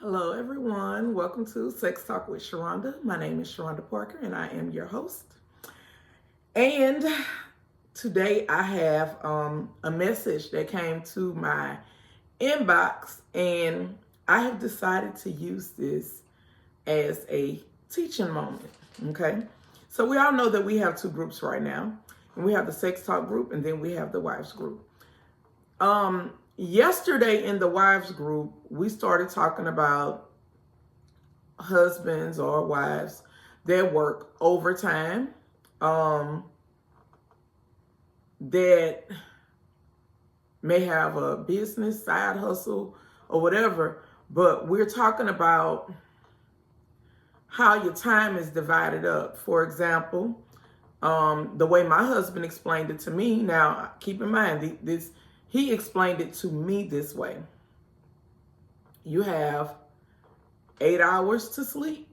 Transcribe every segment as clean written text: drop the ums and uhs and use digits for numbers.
Hello, everyone. Welcome to Sex Talk with Sharonda. My name is Sharonda Parker, and I am your host. And today I have a message that came to my inbox, and I have decided to use this as a teaching moment. Okay, so we all know that we have two groups right now, and we have the Sex Talk group, and then we have the Wives group. Yesterday in the Wives group, we started talking about husbands or wives that work overtime, that may have a business side hustle or whatever, but we're talking about how your time is divided up. For example, the way my husband explained it to me. Now, keep in mind, he explained it to me this way. You have 8 hours to sleep,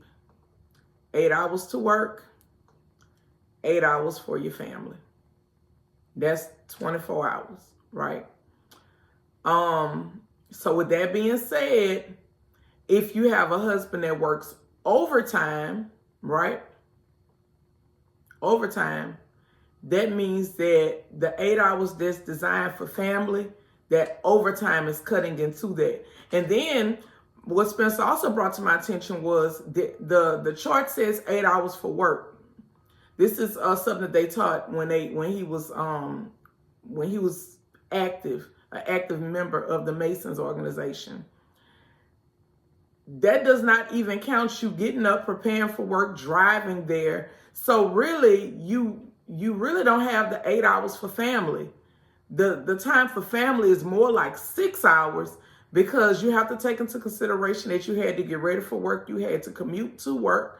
8 hours to work, 8 hours for your family. That's 24 hours, right? So with that being said, if you have a husband that works overtime, right? Overtime, that means that the 8 hours that's designed for family, that overtime is cutting into that. And then what Spencer also brought to my attention was the chart says 8 hours for work. This is something that they taught when he was active, an active member of the Masons organization. That does not even count you getting up, preparing for work, driving there. So really, you really don't have the 8 hours for family. The time for family is more like 6 hours, because you have to take into consideration that you had to get ready for work, you had to commute to work,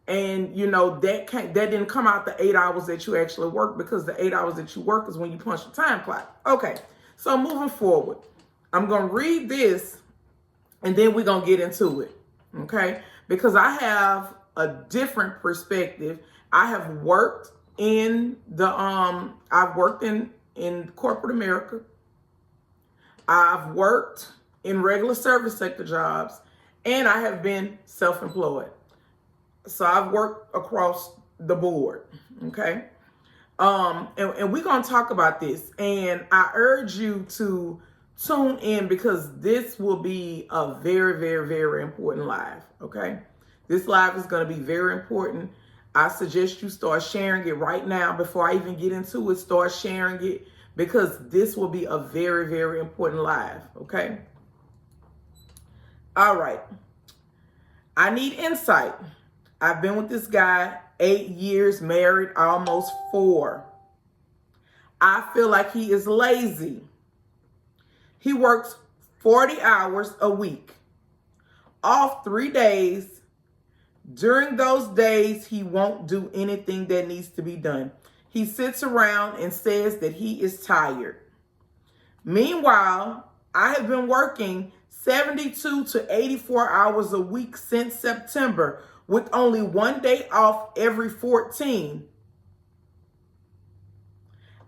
and that didn't come out the 8 hours that you actually work, because the 8 hours that you work is when you punch the time clock. Okay, so moving forward, I'm gonna read this, and then we're gonna get into it, okay? Because I have a different perspective. I have worked in in corporate America. I've worked in regular service sector jobs, and I have been self-employed. So I've worked across the board, okay? And we're gonna talk about this, and I urge you to tune in, because this will be a very, very, very important live, okay? This live is gonna be very important. I suggest you start sharing it right now. Before I even get into it, start sharing it, because this will be a very, very important live, okay? All right. I need insight. I've been with this guy 8 years, married almost 4. I feel like he is lazy. He works 40 hours a week, off 3 days. During those days, he won't do anything that needs to be done. He sits around and says that he is tired. Meanwhile, I have been working 72 to 84 hours a week since September, with only 1 day off every 14.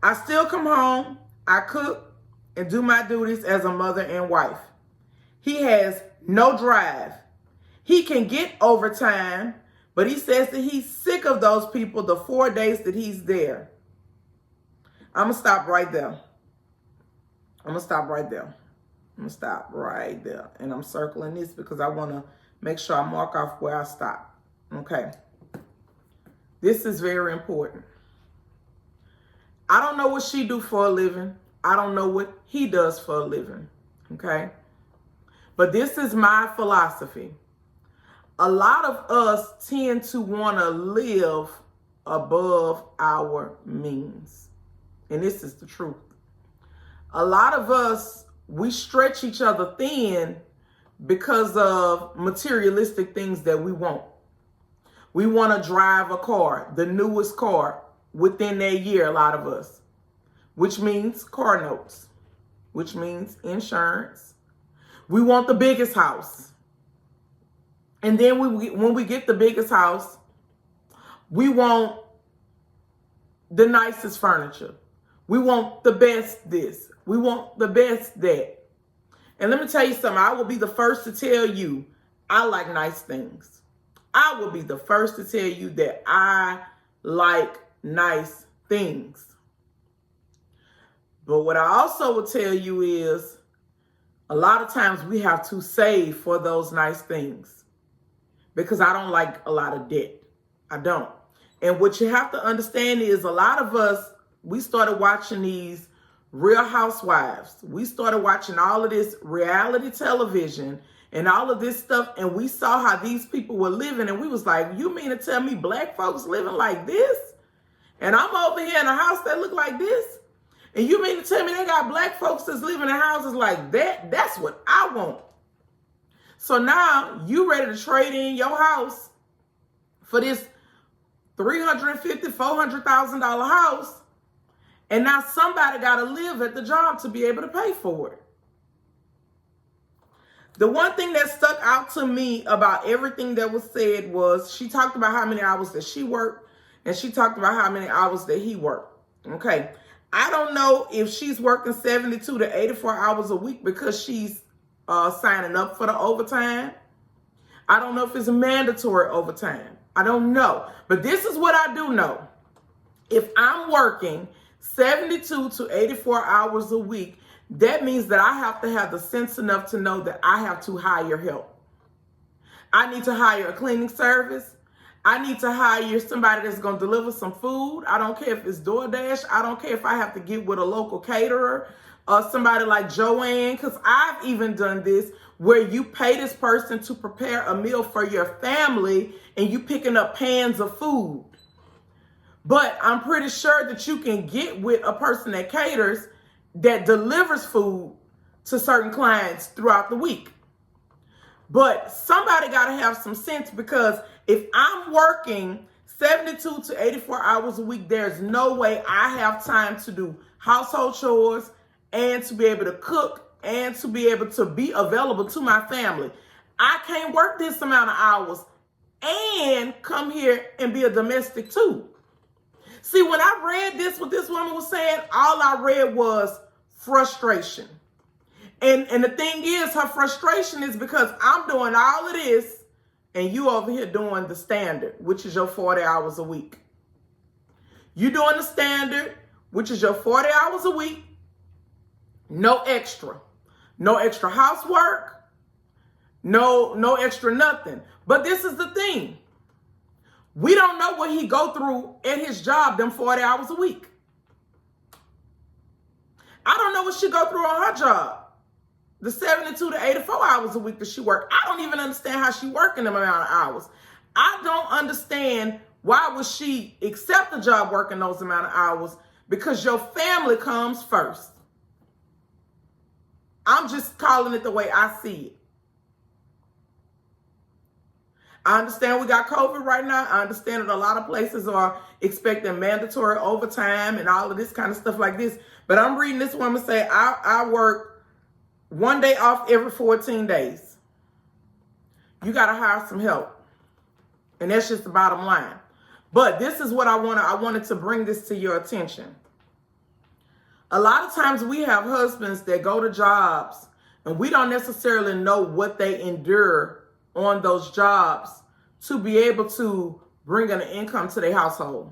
I still come home, I cook, and do my duties as a mother and wife. He has no drive. He can get overtime, but he says that he's sick of those people the 4 days that he's there. I'm going to stop right there. And I'm circling this because I want to make sure I mark off where I stop. Okay. This is very important. I don't know what she do for a living. I don't know what he does for a living. Okay. But this is my philosophy. A lot of us tend to want to live above our means. And this is the truth. A lot of us, we stretch each other thin because of materialistic things that we want. We want to drive a car, the newest car, within that year, a lot of us, which means car notes, which means insurance. We want the biggest house. And then when we get the biggest house, we want the nicest furniture. We want the best this. We want the best that. And let me tell you something. I will be the first to tell you, I like nice things. I will be the first to tell you that I like nice things. But what I also will tell you is a lot of times we have to save for those nice things because I don't like a lot of debt. I don't. And what you have to understand is a lot of us, we started watching these Real Housewives. We started watching all of this reality television and all of this stuff, and we saw how these people were living, and we was like, you mean to tell me black folks living like this? And I'm over here in a house that look like this? And you mean to tell me they got black folks that's living in houses like that? That's what I want. So now you ready to trade in your house for this $350,000, $400,000 house, and now somebody got to live at the job to be able to pay for it. The one thing that stuck out to me about everything that was said was she talked about how many hours that she worked, and she talked about how many hours that he worked. Okay. I don't know if she's working 72 to 84 hours a week because she's signing up for the overtime. I don't know if it's mandatory overtime. I don't know. But this is what I do know. If I'm working 72 to 84 hours a week, that means that I have to have the sense enough to know that I have to hire help. I need to hire a cleaning service. I need to hire somebody that's going to deliver some food. I don't care if it's DoorDash. I don't care if I have to get with a local caterer or somebody like Joanne, because I've even done this where you pay this person to prepare a meal for your family and you picking up pans of food. But I'm pretty sure that you can get with a person that caters, that delivers food to certain clients throughout the week. But somebody got to have some sense, because if I'm working 72 to 84 hours a week, there's no way I have time to do household chores and to be able to cook and to be able to be available to my family. I can't work this amount of hours and come here and be a domestic too. See, when I read this, what this woman was saying, all I read was frustration. And the thing is, her frustration is because I'm doing all of this and you over here doing the standard, which is your 40 hours a week. You doing the standard, which is your 40 hours a week, no extra. No extra housework, no extra nothing. But this is the thing. We don't know what he go through at his job, them 40 hours a week. I don't know what she go through on her job. The 72 to 84 hours a week that she work. I don't even understand how she working them amount of hours. I don't understand why would she accept the job working those amount of hours, because your family comes first. I'm just calling it the way I see it. I understand we got COVID right now. I understand that a lot of places are expecting mandatory overtime and all of this kind of stuff like this. But I'm reading this woman say, I work one day off every 14 days. You got to hire some help. And that's just the bottom line. But this is what I wanted to bring this to your attention. A lot of times we have husbands that go to jobs and we don't necessarily know what they endure on those jobs to be able to bring an income to their household.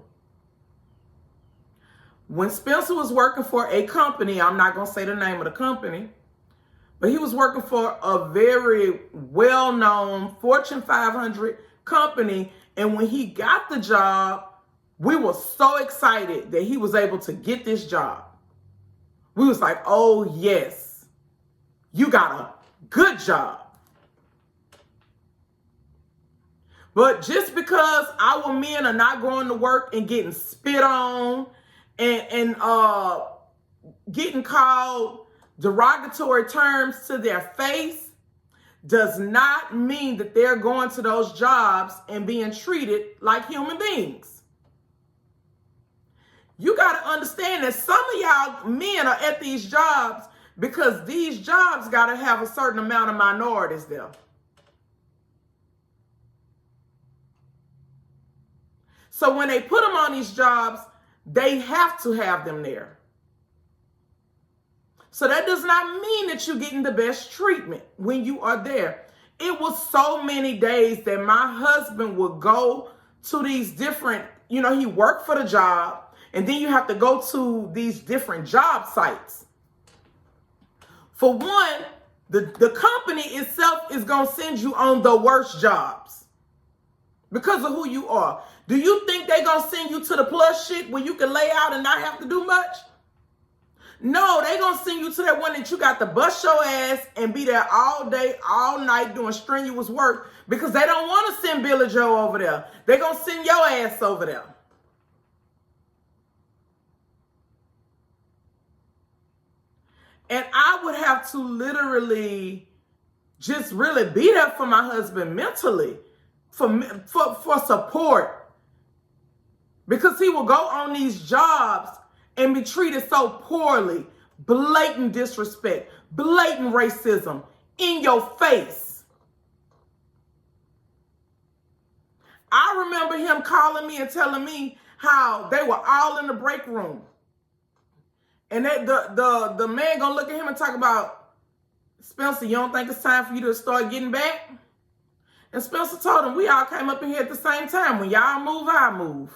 When Spencer was working for a company, I'm not going to say the name of the company, but he was working for a very well-known Fortune 500 company. And when he got the job, we were so excited that he was able to get this job. We was like, oh, yes, you got a good job. But just because our men are not going to work and getting spit on and getting called derogatory terms to their face does not mean that they're going to those jobs and being treated like human beings. You got to understand that some of y'all men are at these jobs because these jobs got to have a certain amount of minorities there. So when they put them on these jobs, they have to have them there. So that does not mean that you're getting the best treatment when you are there. It was so many days that my husband would go to these different, he worked for the job, and then you have to go to these different job sites. For one, the company itself is going to send you on the worst jobs because of who you are. Do you think they're going to send you to the plush shit where you can lay out and not have to do much? No, they're going to send you to that one that you got to bust your ass and be there all day, all night doing strenuous work because they don't want to send Billy Joe over there. They're going to send your ass over there. And I would have to literally just really be there for my husband mentally, for support. Because he will go on these jobs and be treated so poorly. Blatant disrespect, blatant racism in your face. I remember him calling me and telling me how they were all in the break room. And the man gonna look at him and talk about, Spencer, you don't think it's time for you to start getting back? And Spencer told him, we all came up in here at the same time. When y'all move, I move.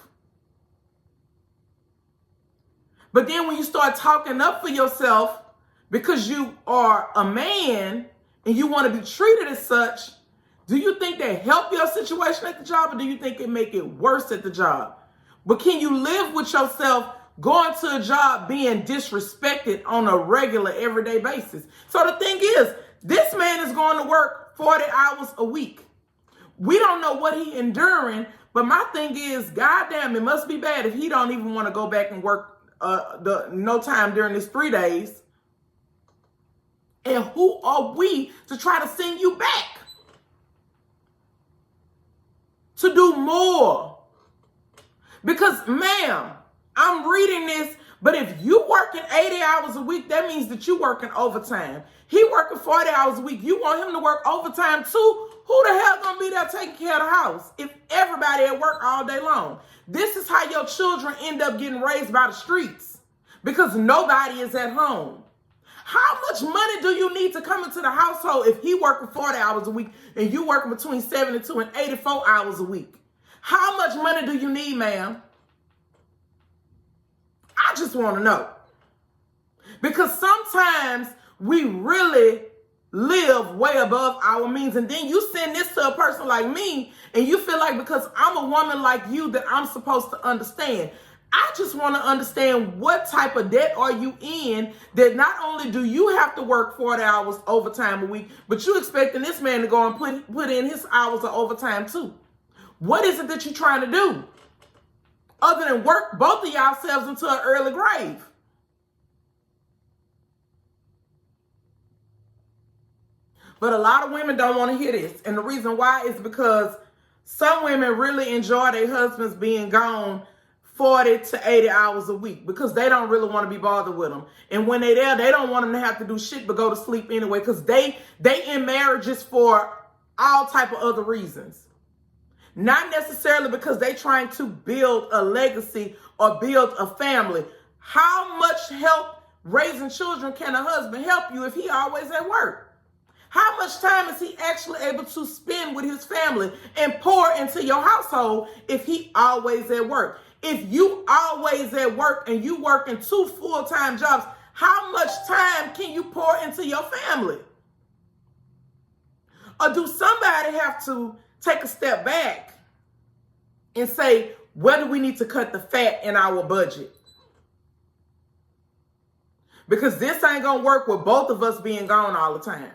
But then when you start talking up for yourself because you are a man and you want to be treated as such, do you think that help your situation at the job, or do you think it make it worse at the job? But can you live with yourself going to a job being disrespected on a regular, everyday basis? So the thing is, this man is going to work 40 hours a week. We don't know what he enduring, but my thing is, goddamn, it must be bad if he don't even want to go back and work no time during this 3 days. And who are we to try to send you back to do more? Because, ma'am, I'm reading this, but if you working 80 hours a week, that means that you working overtime. He working 40 hours a week. You want him to work overtime too? Who the hell gonna be there taking care of the house if everybody at work all day long? This is how your children end up getting raised by the streets because nobody is at home. How much money do you need to come into the household if he working 40 hours a week and you working between 72 and 84 hours a week? How much money do you need, ma'am? I just want to know. Because sometimes we really live way above our means. And then you send this to a person like me and you feel like because I'm a woman like you that I'm supposed to understand. I just want to understand what type of debt are you in that not only do you have to work 40 hours overtime a week, but you expecting this man to go and put in his hours of overtime too. What is it that you're trying to do? Other than work both of y'all selves into an early grave. But a lot of women don't want to hear this. And the reason why is because some women really enjoy their husbands being gone 40 to 80 hours a week because they don't really want to be bothered with them. And when they're there, they don't want them to have to do shit but go to sleep anyway because they in marriages for all type of other reasons. Not necessarily because they're trying to build a legacy or build a family. How much help raising children can a husband help you if he always at work? How much time is he actually able to spend with his family and pour into your household if he always at work? If you always at work and you working 2 full-time jobs, how much time can you pour into your family? Or do somebody have to take a step back and say, where do we need to cut the fat in our budget? Because this ain't going to work with both of us being gone all the time.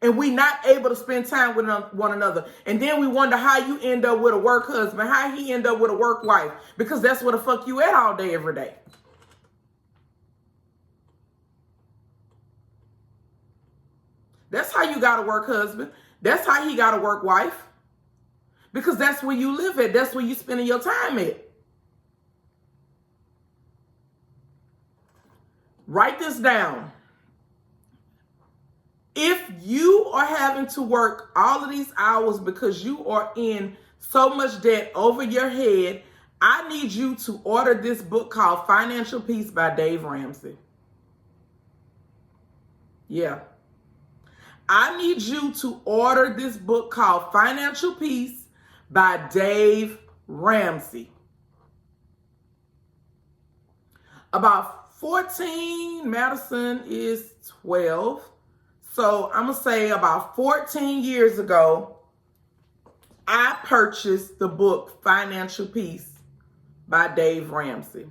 And we not able to spend time with one another. And then we wonder how you end up with a work husband, how he end up with a work wife. Because that's where the fuck you at all day, every day. That's how you got a work husband. That's how he got a work wife. Because that's where you live at. That's where you spending your time at. Write this down. If you are having to work all of these hours because you are in so much debt over your head, I need you to order this book called Financial Peace by Dave Ramsey. Yeah. I need you to order this book called Financial Peace by Dave Ramsey. About 14, Madison is 12. So I'm going to say about 14 years ago, I purchased the book Financial Peace by Dave Ramsey.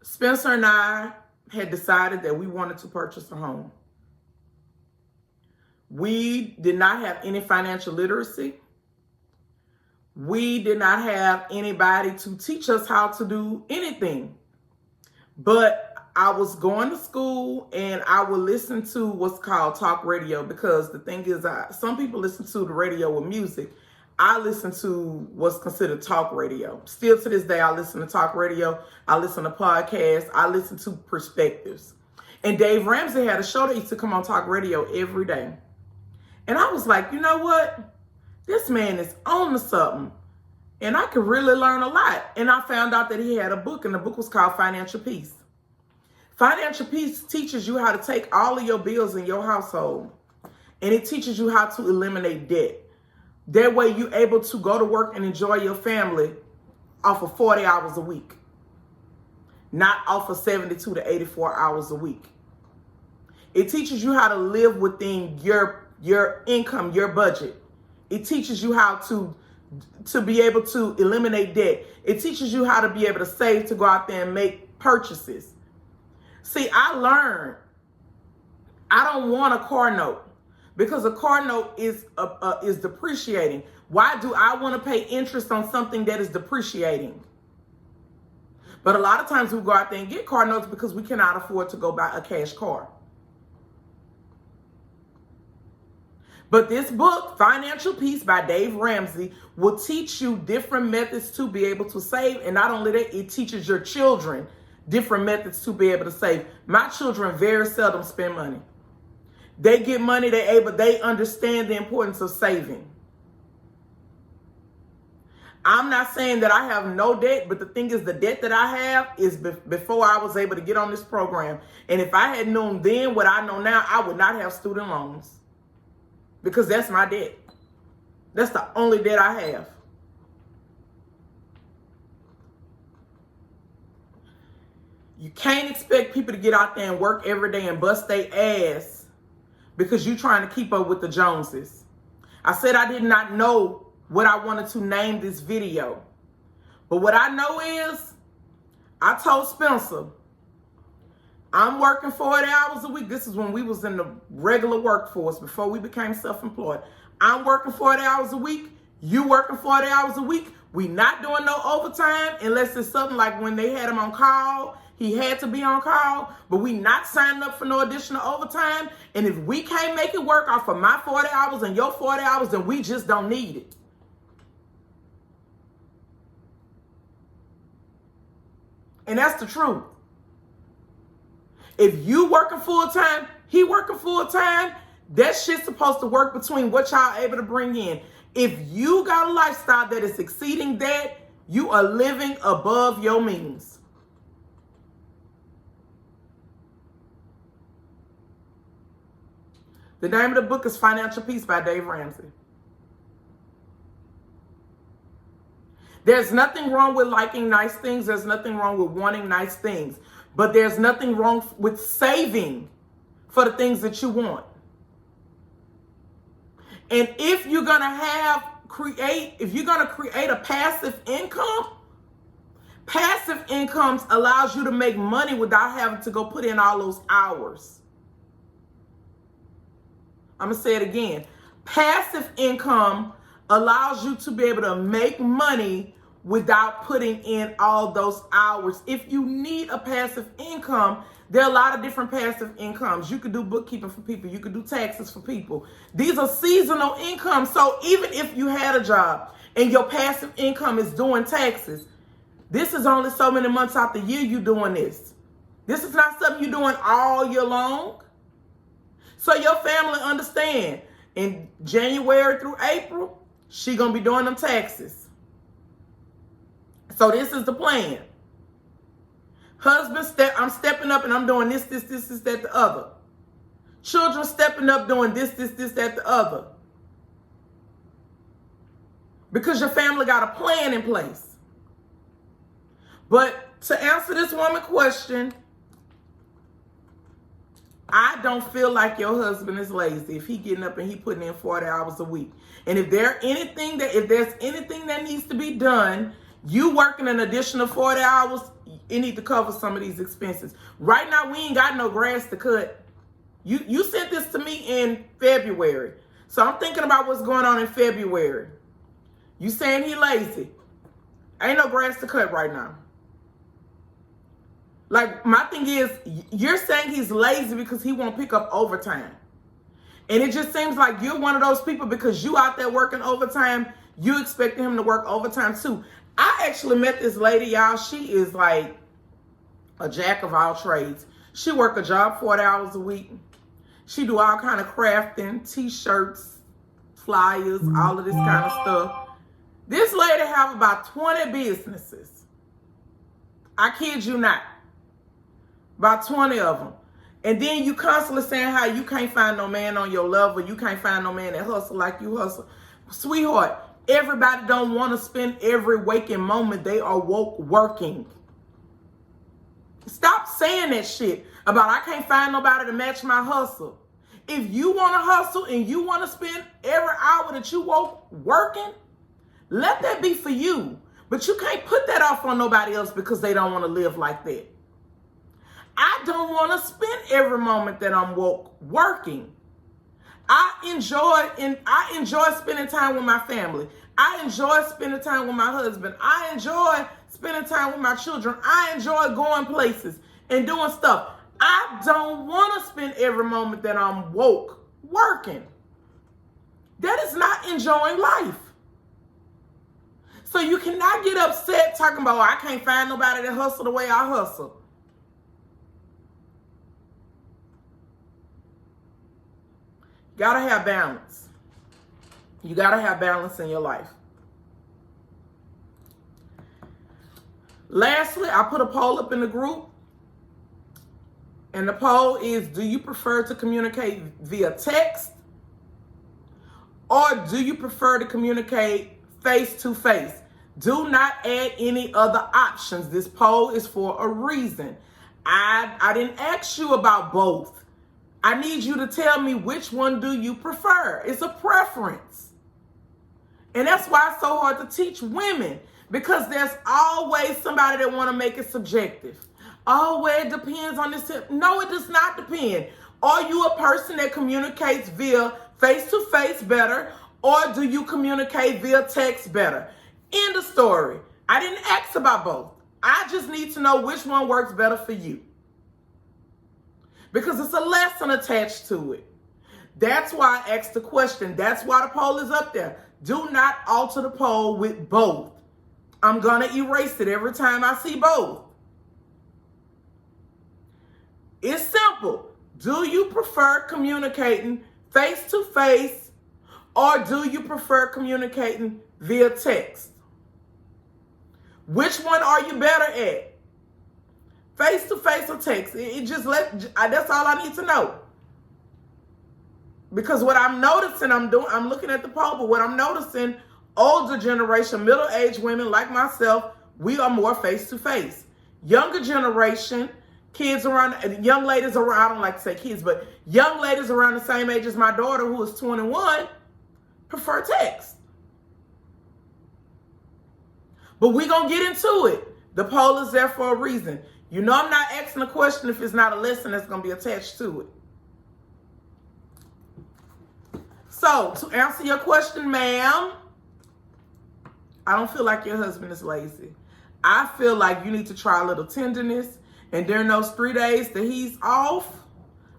Spencer and I had decided that we wanted to purchase a home. We did not have any financial literacy. We did not have anybody to teach us how to do anything. But I was going to school and I would listen to what's called talk radio, because the thing is, some people listen to the radio with music. I listen to what's considered talk radio. Still to this day, I listen to talk radio. I listen to podcasts. I listen to perspectives. And Dave Ramsey had a show that used to come on talk radio every day. And I was like, you know what? This man is on to something. And I could really learn a lot. And I found out that he had a book, and the book was called Financial Peace. Financial Peace teaches you how to take all of your bills in your household, and it teaches you how to eliminate debt. That way you're able to go to work and enjoy your family off of 40 hours a week, not off of 72 to 84 hours a week. It teaches you how to live within your income, your budget. It teaches you how to be able to eliminate debt. It teaches you how to be able to save to go out there and make purchases. See, I learned I don't want a car note, because a car note is depreciating. Why do I want to pay interest on something that is depreciating? But a lot of times we go out there and get car notes because we cannot afford to go buy a cash car. But this book, Financial Peace by Dave Ramsey, will teach you different methods to be able to save. And not only that, it teaches your children different methods to be able to save. My children very seldom spend money. They get money, they understand the importance of saving. I'm not saying that I have no debt, but the thing is, the debt that I have is before I was able to get on this program. And if I had known then what I know now, I would not have student loans. Because that's my debt. That's the only debt I have. You can't expect people to get out there and work every day and bust their ass because you're trying to keep up with the Joneses. I said I did not know what I wanted to name this video. But what I know is, I told Spencer, I'm working 40 hours a week. This is when we was in the regular workforce before we became self-employed. I'm working 40 hours a week. You working 40 hours a week. We not doing no overtime unless it's something like when they had him on call. He had to be on call, but we not signing up for no additional overtime. And if we can't make it work off of my 40 hours and your 40 hours, then we just don't need it. And that's the truth. If you working full time, he working full time, that shit's supposed to work between what y'all able to bring in. If you got a lifestyle that is exceeding that, you are living above your means. The name of the book is Financial Peace by Dave Ramsey. There's nothing wrong with liking nice things. There's nothing wrong with wanting nice things. But there's nothing wrong with saving for the things that you want. And if you're going to create a passive income allows you to make money without having to go put in all those hours. I'm going to say it again. Passive income allows you to be able to make money without putting in all those hours. If you need a passive income, there are a lot of different passive incomes. You could do bookkeeping for people. You could do taxes for people. These are seasonal incomes. So even if you had a job and your passive income is doing taxes, this is only so many months out the year you doing this. This is not something you're doing all year long. So your family understand. In January through April, she gonna be doing them taxes. So this is the plan. Husband, I'm stepping up and I'm doing this, that, the other. Children stepping up doing this, that, the other. Because your family got a plan in place. But to answer this woman's question, I don't feel like your husband is lazy if he getting up and he putting in 40 hours a week. And if there's anything that needs to be done, you working an additional 40 hours, you need to cover some of these expenses. Right now, we ain't got no grass to cut. You sent this to me in February. So I'm thinking about what's going on in February. You saying he lazy. Ain't no grass to cut right now. Like, my thing is, you're saying he's lazy because he won't pick up overtime. And it just seems like you're one of those people because you out there working overtime, you expecting him to work overtime too. I actually met this lady, y'all. She is like a jack of all trades. She work a job 40 hours a week. She do all kind of crafting, t-shirts, flyers, all of this kind of stuff. This lady have about 20 businesses. I kid you not. About 20 of them. And then you constantly saying how you can't find no man on your level. You can't find no man that hustle like you hustle. Sweetheart, everybody don't want to spend every waking moment they are woke working. Stop saying that shit about I can't find nobody to match my hustle. If you want to hustle and you want to spend every hour that you woke working, let that be for you. But you can't put that off on nobody else because they don't want to live like that. I don't want to spend every moment that I'm woke working. I enjoy spending time with my family. I enjoy spending time with my husband. I enjoy spending time with my children. I enjoy going places and doing stuff. I don't want to spend every moment that I'm woke working. That is not enjoying life. So you cannot get upset talking about, I can't find nobody that hustle the way I hustle. Gotta have balance. You gotta have balance in your life. Lastly, I put a poll up in the group. And the poll is, do you prefer to communicate via text? Or do you prefer to communicate face to face? Do not add any other options. This poll is for a reason. I didn't ask you about both. I need you to tell me which one do you prefer. It's a preference. And that's why it's so hard to teach women, because there's always somebody that want to make it subjective. Oh, well, it depends on this. No, it does not depend. Are you a person that communicates via face-to-face better, or do you communicate via text better? End of story. I didn't ask about both. I just need to know which one works better for you. Because it's a lesson attached to it. That's why I asked the question. That's why the poll is up there. Do not alter the poll with both. I'm going to erase it every time I see both. It's simple. Do you prefer communicating face-to-face, or do you prefer communicating via text? Which one are you better at? Face-to-face or text? That's all I need to know. Because what I'm noticing, I'm looking at the poll, but what I'm noticing, older generation, middle-aged women like myself, we are more face-to-face. Younger generation, young ladies around, I don't like to say kids, but young ladies around the same age as my daughter, who is 21, prefer text. But we're going to get into it. The poll is there for a reason. You know I'm not asking a question if it's not a lesson that's going to be attached to it. So, to answer your question, ma'am, I don't feel like your husband is lazy. I feel like you need to try a little tenderness. And during those 3 days that he's off,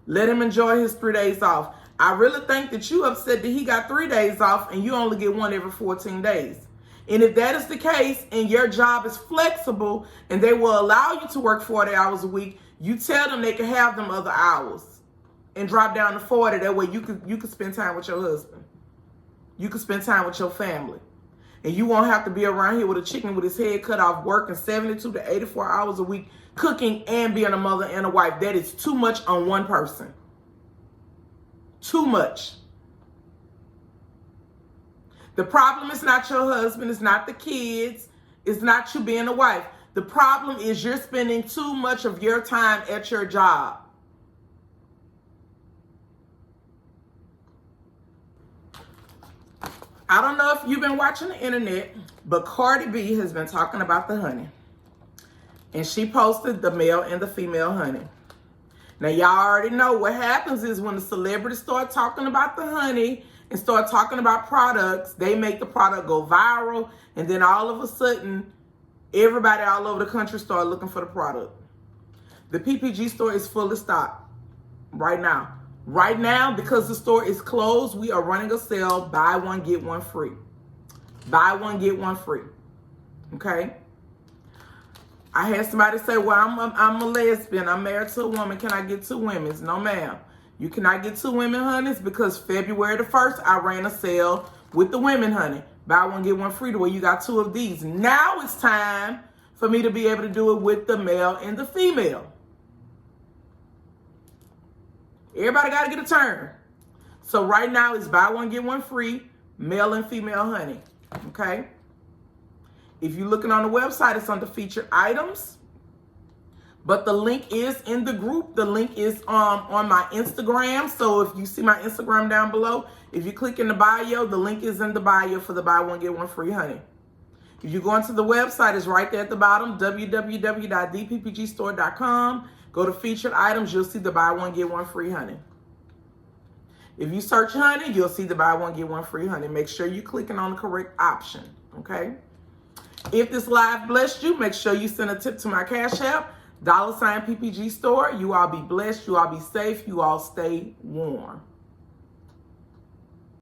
let him enjoy his 3 days off. I really think that you upset that he got 3 days off and you only get one every 14 days. And if that is the case and your job is flexible and they will allow you to work 40 hours a week, you tell them they can have them other hours and drop down to 40. That way you could spend time with your husband. You could spend time with your family. And you won't have to be around here with a chicken with his head cut off working 72 to 84 hours a week cooking and being a mother and a wife. That is too much on one person. Too much. The problem is not your husband, it's not the kids, it's not you being a wife. The problem is you're spending too much of your time at your job. I don't know if you've been watching the internet, but Cardi B has been talking about the honey. And she posted the male and the female honey. Now, y'all already know what happens is when the celebrities start talking about the honey and start talking about products, they make the product go viral. And then all of a sudden, everybody all over the country start looking for the product. The PPG store is full of stock right now. Right now, because the store is closed, we are running a sale, buy one, get one free. Buy one, get one free. Okay? I had somebody say, well, I'm a lesbian. I'm married to a woman. Can I get 2 women? No, ma'am. You cannot get 2 women honeys because February the 1st, I ran a sale with the women honey. Buy one, get one free, to where you got 2 of these. Now it's time for me to be able to do it with the male and the female. Everybody got to get a turn. So right now it's buy one, get one free, male and female honey. Okay? If you're looking on the website, it's under featured items. But the link is in the group. The link is on my Instagram. So if you see my Instagram down below, if you click in the bio, the link is in the bio for the buy one, get one free honey. If you go into the website, it's right there at the bottom, www.theppgstore.com. Go to featured items, you'll see the buy one, get one free honey. If you search honey, you'll see the buy one, get one free honey. Make sure you're clicking on the correct option, okay? If this live blessed you, make sure you send a tip to my Cash App, $PPG Store. You all be blessed, you all be safe, you all stay warm.